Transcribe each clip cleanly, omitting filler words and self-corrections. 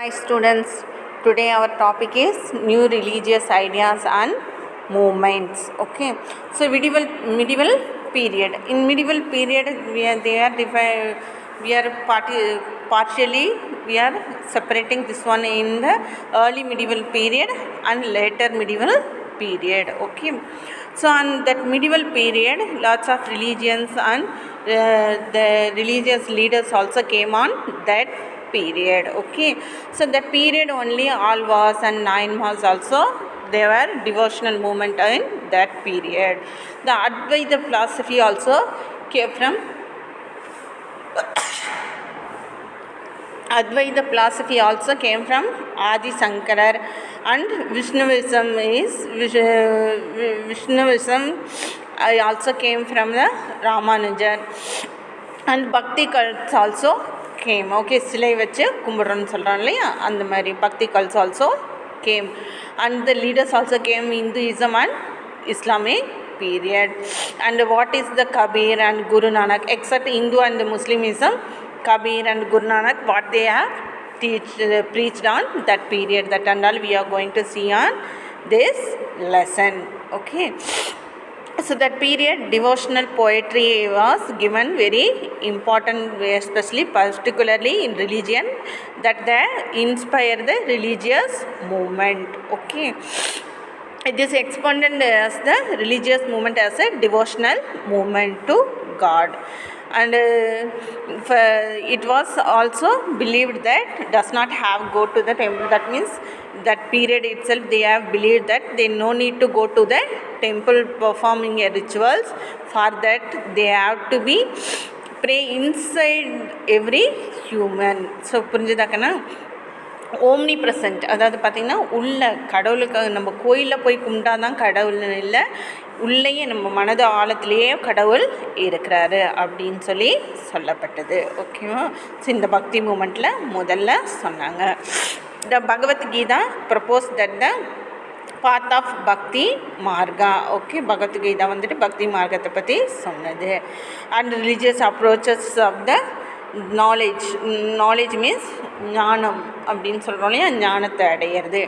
Hi students, today our topic is new religious ideas and movements. Okay, so medieval period. In medieval period, we are partially we are separating this one in the early medieval period and later medieval period. Okay, so on that medieval period, lots of religions and the religious leaders also came on that period. Okay, so that period only all was and nine was also there were devotional movement in that period. The Advaita philosophy also came from Advaita philosophy also came from Adi Shankara, and Vishnuism also came from the Ramanujan, and Bhakti cults also came. Okay, சிலை வச்சு கும்பிட்றோன்னு சொல்கிறோம் இல்லையா, அந்த மாதிரி பக்தி cults also came, and the leaders also came Hinduism and Islamic period. And what is the Kabir and Guru Nanak, except Hindu and Muslimism, Kabir and Guru Nanak, what they have preached on that period, that and all we are going to see on this lesson. Okay, so that period devotional poetry was given very important, especially particularly in religion, that they inspire the religious movement. Okay, it is expounded as the religious movement as a devotional movement to God. And it was also believed that does not have go to the temple. That means that period itself they have believed that they no need to go to the temple performing a rituals. For that they have to be pray inside every human. So புரிஞ்சுதாக்கண்ணா, omnipresent, அதாவது பார்த்திங்கன்னா உள்ள கடவுளுக்கு நம்ம கோயிலில் போய் கும்பிட்டா தான் கடவுள்னு இல்லை, உள்ளேயே நம்ம மனது ஆழத்துலேயே கடவுள் இருக்கிறாரு அப்படின்னு சொல்லப்பட்டது. ஓகேவா? ஸோ இந்த பக்தி மூமெண்ட்டில் முதல்ல சொன்னாங்க. The Bhagavad Gita propose that the path of bhakti marga. Okay, Bhagavad Gita வந்துட்டு பக்தி மார்க்கத்தை பற்றி சொன்னது. And religious approaches of the knowledge means ஞானம் அப்படின்னு சொல்கிறோம் இல்லையா, ஞானத்தை அடையிறது.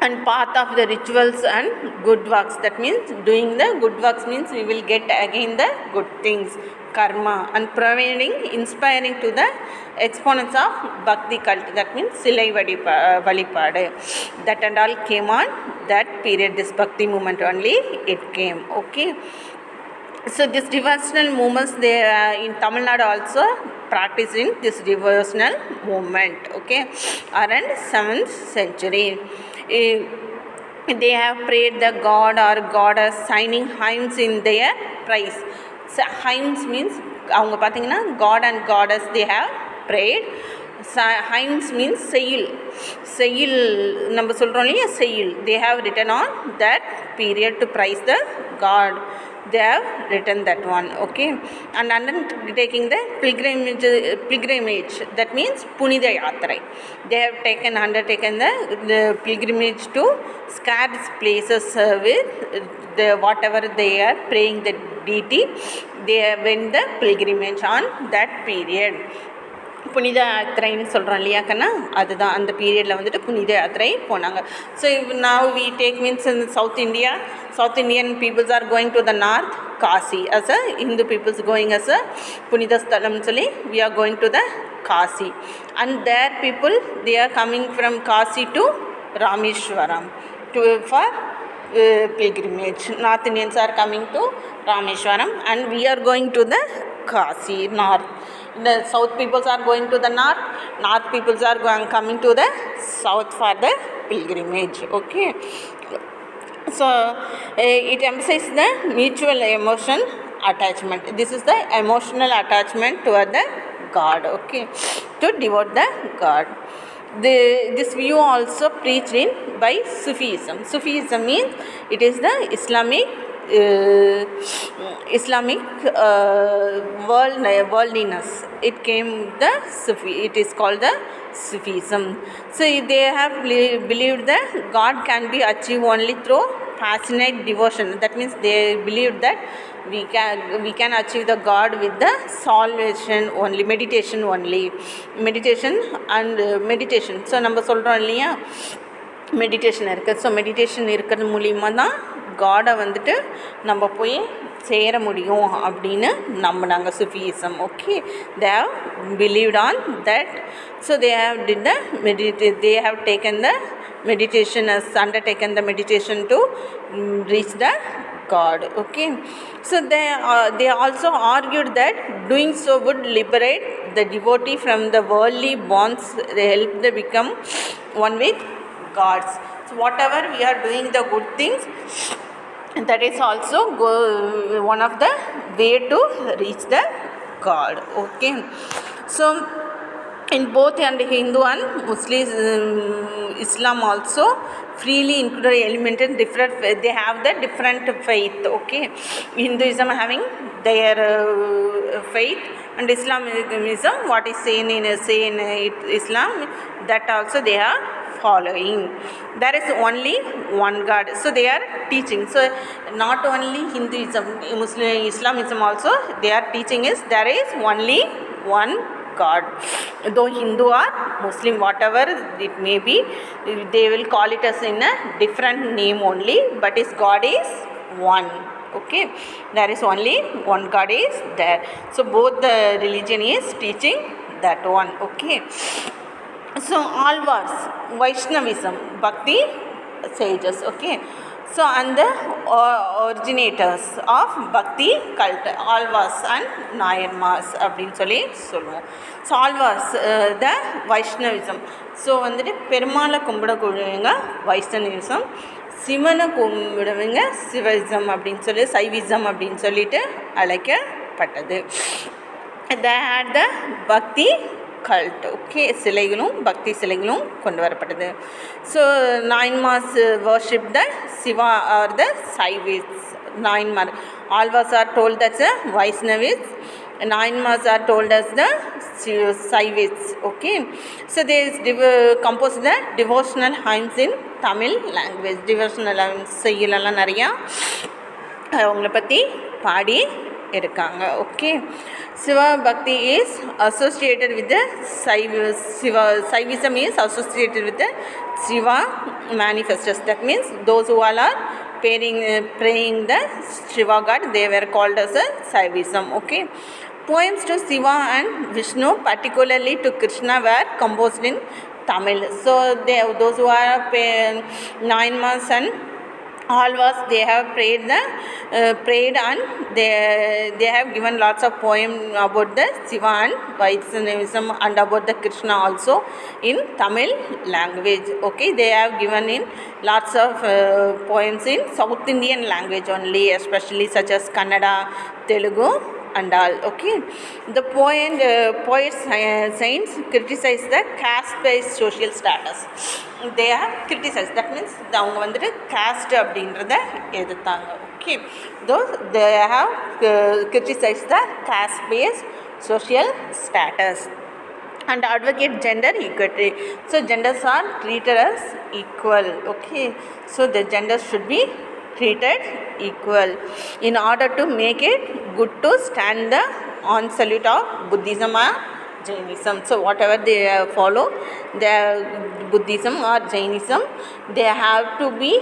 And path of the rituals and good works, that means doing the good works means we will get again the good things, karma, and providing inspiring to the exponents of bhakti cult, that means silai valipadu, that and all came on that period. This bhakti movement only it came. Okay, so this devotional movements they in Tamil Nadu also practicing this devotional movement. Okay, around 7th century. They have prayed the god or goddess, signing hymns in their praise. So hymns means அவங்க பார்த்தீங்கன்னா god and goddess they have prayed. Hymns means செய்யுள் நம்ம சொல்கிறோம் இல்லையா, செய்யுள் they have written on that period to praise the god. They have written that one. Okay, and undertaking the pilgrimage, that means punida yatrai. They have undertaken the pilgrimage to scarce places with the whatever they are praying the deity. They have went the pilgrimage on that period. புனித யாத்திரைன்னு சொல்கிறோம் இல்லையாக்கண்ணா, அதுதான் அந்த பீரியடில் வந்துட்டு புனித யாத்திரை போனாங்க. So now we take means in South Indian peoples are going to the north, Kasi, as a Hindu peoples going as a புனித ஸ்தலம் சொல்லி we are going to the Kasi, and there people they are coming from Kasi to Rameshwaram for pilgrimage. North Indians are coming to Rameshwaram and we are going to the Kasi, north. The south peoples are going to the north peoples are coming to the south for the pilgrimage. Okay, so it emphasizes the mutual emotion attachment. This is the emotional attachment toward the god. Okay, to devote the god. This view also preached in by Sufism. Sufism means it is the Islamic worldliness. It came the Sufi. It is called the Sufism. So they have believed that God can be achieved only through passionate devotion. That means they believed that we can achieve the God with the salvation only, meditation only, meditation and meditation. So நம்ம சொல்கிறோம் இல்லையா, meditation இருக்குது. So meditation இருக்கிறது மூலிமா தான் காடை வந்துட்டு நம்ம போய் சேர முடியும் அப்படின்னு நம்பினாங்க Sufism. Okay, they have believed on that. So they have did the they have taken the meditation, as undertaken the meditation to reach the God. Okay, so they also argued that doing so would liberate the devotee from the worldly bonds, they help them become one with gods. So whatever we are doing the good things, that is also one of the way to reach the God. Okay, so in both and Hindu and Muslim, Islam also freely included element in different, they have the different faith. Okay, Hinduism having their faith, and Islamism what is saying in Islam, that also they are following. There is only one God, so they are teaching. So not only Hinduism, Muslim, Islamism also, they are teaching is there is only one God. Though Hindu or Muslim, whatever it may be, they will call it as in a different name only, but his God is one. Okay, there is only one God is there. So both the religion is teaching that one. Okay, so Alvars, Vaishnavism, Bhakti sages. Okay, so and the originators of Bhakti cult, Alvars and Nayarmas அப்படின்னு சொல்லுவோம். So always த வைஷ்ணவிசம். So வந்துட்டு பெருமாளை கும்பிடக்கூடியவங்க வைஷ்ணவிசம், சிவனை கும்பிடுவங்க சிவயிசம் அப்படின்னு சொல்லி சைவிசம் அப்படின்னு சொல்லிட்டு அழைக்கப்பட்டது. they had the Bhakti cult. Okay, சிலைகளும் பக்தி சிலைகளும் கொண்டு வரப்பட்டது. So Nayanmars worship the Shiva or the Saivis. Nayanmar, Alvas are told as the Vaishnavis, Nayanmars are told as the Saivis. Okay, so they compose the devotional hymns in Tamil language. Devotional hymns செய்யலாம் நிறையா அவங்கள பற்றி பாடி இருக்காங்க. Okay, Shiva Bhakti is associated with the Saivism is associated with the Shiva manifestors. That means those who all are praying the Shiva God, they were called as a Saivism. Okay, poems to Shiva and Vishnu, particularly to Krishna, were composed in Tamil. So those who are Nayanmars and Alvas, they have prayed and they have given lots of poems about the Shiva and Vaishnavism and about the Krishna also in Tamil language. Okay, they have given in lots of poems in South Indian language only, especially such as Kannada, Telugu and all. Okay, the poets saints criticize the caste-based social status. They have criticized, that means அவங்க வந்துட்டு caste அப்படின்றத எதிர்த்தாங்க. Okay, those they have criticized the caste-based social status and advocate gender equality. So genders are treated as equal. Okay, so the genders should be treated equal in order to make it good to stand the onslaught of Buddhism or Jainism. So whatever they follow, their Buddhism or Jainism, they have to be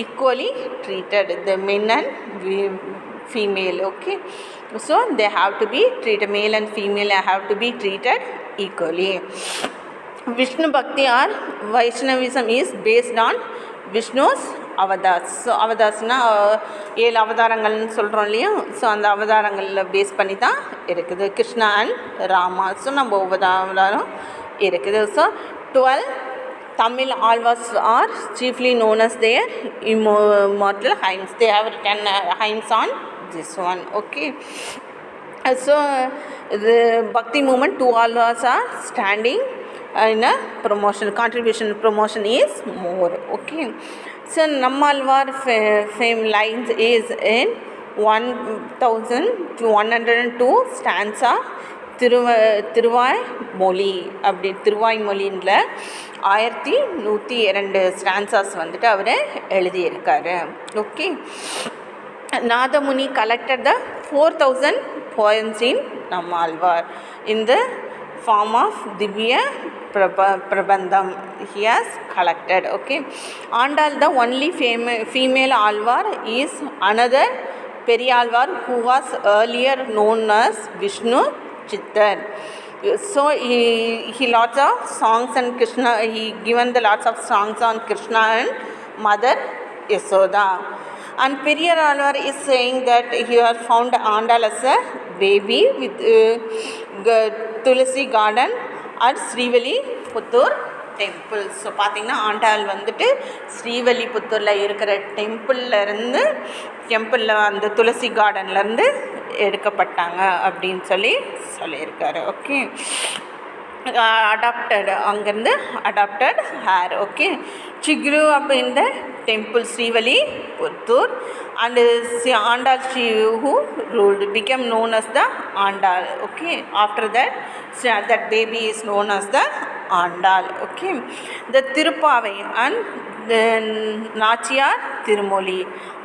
equally treated, the men and female. Okay, so they have to be treated, male and female have to be treated equally. Vishnu Bhakti or Vaishnavism is based on Vishnu's avatars. So அவதார்ஸ்னால் 7 அவதாரங்கள்னு சொல்கிறோம் இல்லையா, so அந்த அவதாரங்களில் base பண்ணி தான் இருக்குது Krishna and Rama. So நம்ம அவதாரம் இருக்குது. So 12 Tamil Alvas are chiefly known as their immortal hymns. They have written hymns on this one. Okay, so the Bhakti movement, 2 Alvas are standing in a promotion, contribution promotion is more. Okay, so Nammalvar fame lines is in 1102 stanza Thiruvaimozhi அப்படி திருவாய்மொழியில் 1102 stanzas வந்துட்டு அவர் எழுதியிருக்காரு. Okay. Nadamuni collected the 4000 poems in Nammalvar in the form of Divya Prabandham he has collected. Okay. Andal, the only female Alvar, is another Periyalvar who was earlier known as Vishnu Chittar. So he lots of songs on Krishna, he given the lots of songs on Krishna and Mother Yasoda. And Periyar Alvar is saying that he has found Andal as a baby with Tulasi garden at Srivilliputtooru temple. So பார்த்திங்கன்னா ஆண்டாள் வந்துட்டு ஸ்ரீவில்லிபுத்தூரில் இருக்கிற டெம்பிளில் அந்த துளசி கார்டன்லேருந்து எடுக்கப்பட்டாங்க அப்படின்னு சொல்லியிருக்காரு. Okay. அங்கேருந்து adopted her. Okay. She grew up in the temple Srivilliputtooru, and Andal, she who ruled, became known as the Andal. Okay. After that, that baby is known as the Andal. Okay. The Tirupavai and the Nachiyar Tirumoli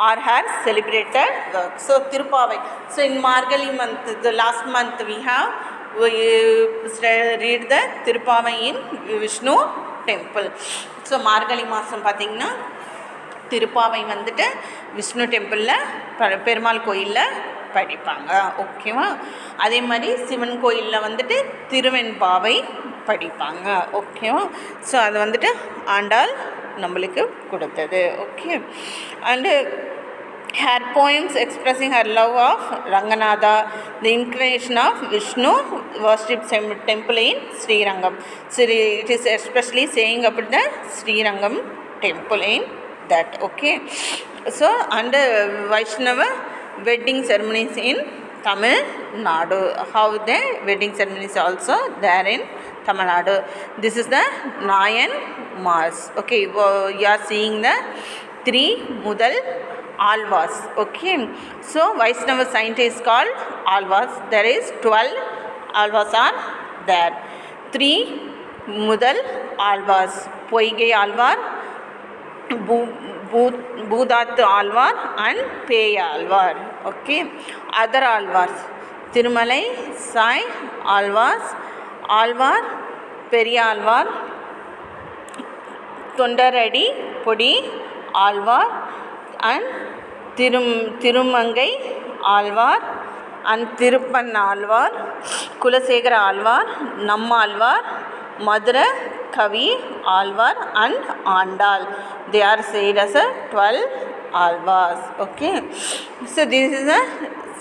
are her celebrated works. So Tirupavai. So in Margali month, the last month we read the Tirupavai in Vishnu temple. So Margazhi மாதம் பார்த்திங்கன்னா திருப்பாவை வந்துட்டு விஷ்ணு டெம்பிளில் பெருமாள் கோயிலில் படிப்பாங்க. ஓகேவா. அதே மாதிரி சிவன் கோயிலில் வந்துட்டு திருவெண்பாவை படிப்பாங்க. ஓகேவா. ஸோ அது வந்துட்டு ஆண்டாள் நம்மளுக்கு கொடுத்தது. Okay. And her poems expressing her love of Ranganatha, the incarnation of Vishnu, worship temple in Srirangam. So it is especially saying about the Srirangam temple in that. Okay. So under Vaishnava wedding ceremonies in Tamil Nadu, how the wedding ceremonies also there in Tamil Nadu. This is the Nayan Mars. Okay. You are seeing the 3 Mudal Alvas. Okay. So Vaishnava saint is called Alvas. There is 12 Alvas are there. 3 Mudal Alvas: Poigai Alvar, Boodat Alvar and Peya Alvar. Okay. Other Alvars: Tirumalai Sai Alvas, Alvar Periyalvar, Tondaradi Podi Alvar, and Tirumangai Alvar, and Tiruppan Alvar, Kulasekara Alvar, Nammalvar, Madura Kavi Alvar, and Andal. They are said as a 12 Alvars. Okay. So this is a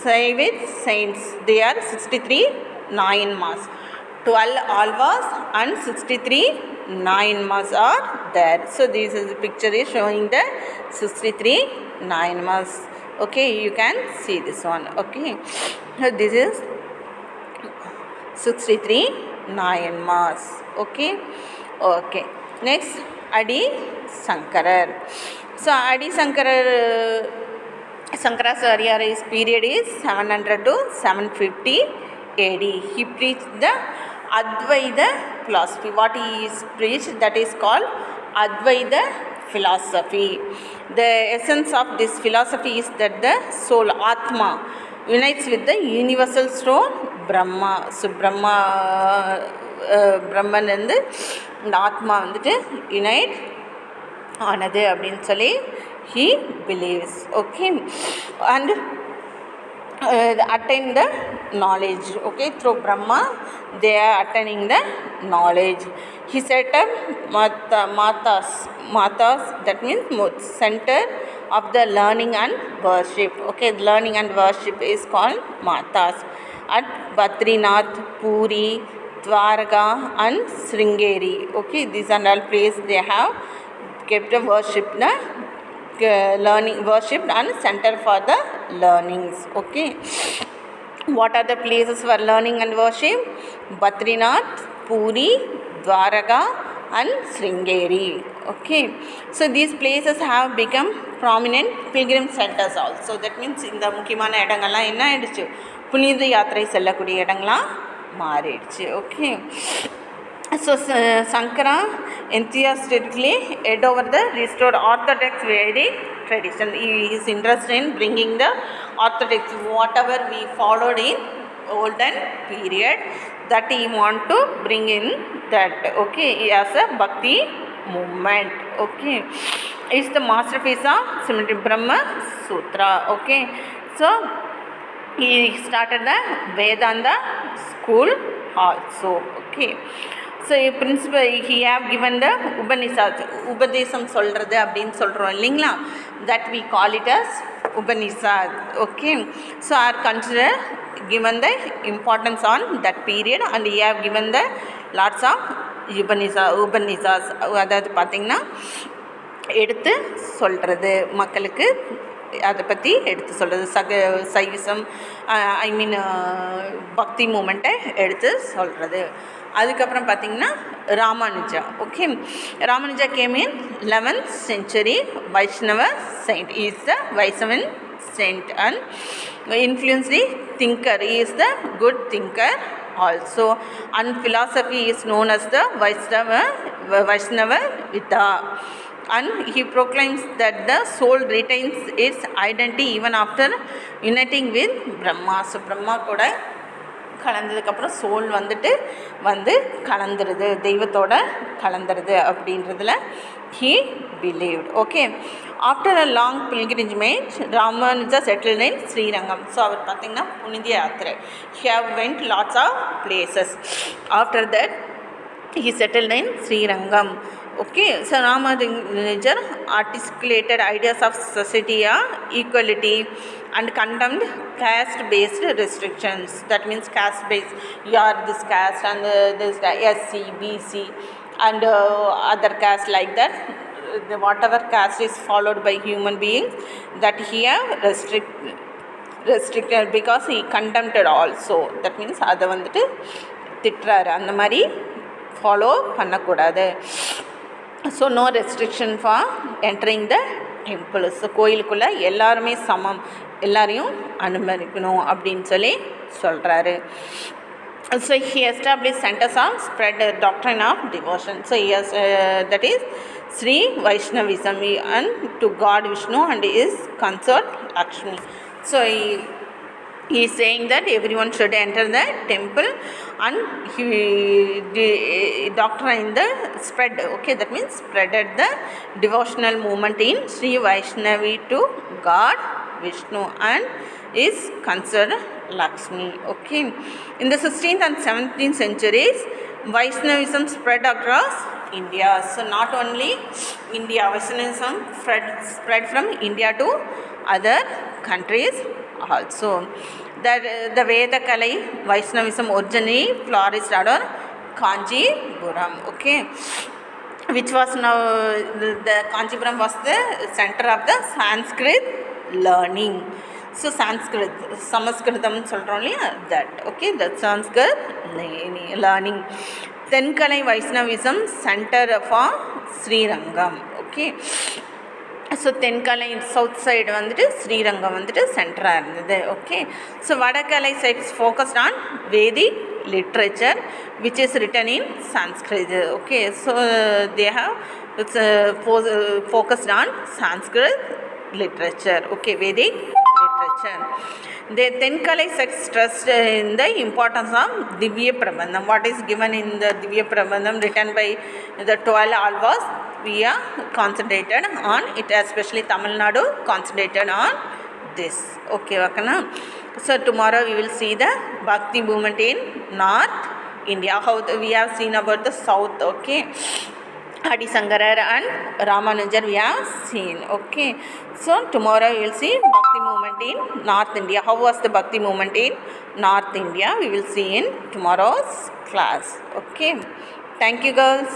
say with saints. They are 63 Nayanmas. 12 Alvas and 63 Nayanmas are there. So this is the picture is showing the 63 Nayanmas. Okay, you can see this one. Okay. So this is 63 Nayanmas. Okay. Okay. Next, Adi Sankarar. So Adi Sankarar, Shankaracharya's period is 700 to 750 AD. He preached the Advaita philosophy. What he is preached, that is called Advaita philosophy. The essence of this philosophy is that the soul, Atma, unites with the universal soul, Brahma. So Brahman and the Atma வந்துட்டு unite ஆனது அப்படின்னு சொல்லி he believes. Okay. And attain the knowledge. Okay. Through Brahma they are attaining the knowledge. He set up matas, that means center of the learning and worship. Okay. Learning and worship is called matas at Badrinath, Puri, Dwarka and Sringeri. Okay. These are all places they have kept a worship, the learning, worship and center for the learnings. Okay. What are the places for learning and worship? Badrinath, Puri, Dwarka and Sringeri. Okay. So these places have become prominent pilgrim centers also. That means இந்த முக்கியமான இடங்கள்லாம் என்ன ஆயிடுச்சு, புனித யாத்திரை செல்லக்கூடிய இடங்களாக மாறிடுச்சு. Okay. So Sankara enthusiastically head over the restored Orthodox Vedic tradition. He is interested in bringing the Orthodox, whatever we followed in olden period, that he want to bring in that. Okay, he has a Bhakti movement. Okay, it's the masterpiece of Srimati Brahma Sutra. Okay, so he started the Vedanta school also. Okay, so principal he have given the Upanishad, உபதேசம் சொல்கிறது அப்படின்னு சொல்கிறோம் இல்லைங்களா, that we call it as Upanishad. Okay, so are considered given the importance on that period, and he have given the lots of Upanishads. அதாவது பார்த்திங்கன்னா எடுத்து சொல்கிறது, மக்களுக்கு அதை பற்றி எடுத்து சொல்கிறது, சைவிசம் ஐ மீன் பக்தி மூமெண்ட்டை எடுத்து சொல்கிறது. அதுக்கப்புறம் பார்த்திங்கன்னா Ramanuja. Okay, Ramanuja game in 11th century Vaishnava saint. He is the Vaisnavan saint and influenced the thinker. He is the good thinker also, and philosophy is known as the Vaishnava Vidya, and he proclaims that the soul retains its identity even after uniting with Brahma. So Brahma கூட கலந்ததுக்கப்புறம் soul வந்து கலந்துருது, தெய்வத்தோட கலந்துருது அப்படின்றதுல he believed. Okay, after a long pilgrimage Ramanuja settled in Srirangam. So அவர் பார்த்திங்கன்னா புனித யாத்திரை, he have went lots of places. After that he settled in Srirangam. Okay, so Ramanuja articulated ideas of society, equality, and condemned caste-based restrictions. That means caste-based, you are this caste and this SC, BC, and other caste like that. Whatever caste is followed by human beings, that he have restricted because he condemned it also. That means அதை வந்துட்டு திட்டுறாரு, அந்த மாதிரி follow பண்ணக்கூடாது. So no restriction for entering the temple. So கோயிலுக்குள்ளே எல்லாருமே சமம், எல்லாரையும் அனுமதிக்கணும் அப்படின்னு சொல்லி சொல்கிறாரு. So he established centers of spread doctrine of devotion. So he has that is Sri Vaishnavism and to God Vishnu and his consort Lakshmi. So he is saying that everyone should enter the temple, and he doctrine the spread. Okay, that means spreaded the devotional movement in Sri Vaishnavi to God Vishnu and is considered Lakshmi. Okay, in the 16th and 17th centuries Vaishnavism spread across India. So not only India, Vaishnavism spread from India to other countries also. The Vedakalai Vaishnavism originally flourished at Kanchipuram. Okay, which was now the Kanchipuram was the center of the Sanskrit learning. So Sanskrit, Samaskritam சொல்கிறோம் இல்லையா, that. Okay, that Sanskrit learning. Tenkalai Vaishnavism center for Srirangam. Okay, so Thenkalai south side வந்துட்டு ஸ்ரீரங்கம் வந்துட்டு சென்டராக இருந்தது. Okay, so Vadakalai sides focused on Vedic literature which is written in Sanskrit. Okay, so they have focused on Sanskrit literature. Okay, Vedic literature. The Tenkalai sects stressed in the importance of Divya Prabandham. What is given in the Divya Prabandham written by the 12 alvas, we are concentrated on it, especially Tamil Nadu concentrated on this. Okay, Vakana. So tomorrow we will see the Bhakti movement in North India. How we have seen about the South. Okay, Adi Sankarar and Ramanujar we have seen. Okay, so tomorrow we will see Bhakti movement in North India. How was the Bhakti movement in North India? We will see in tomorrow's class. Okay, thank you girls.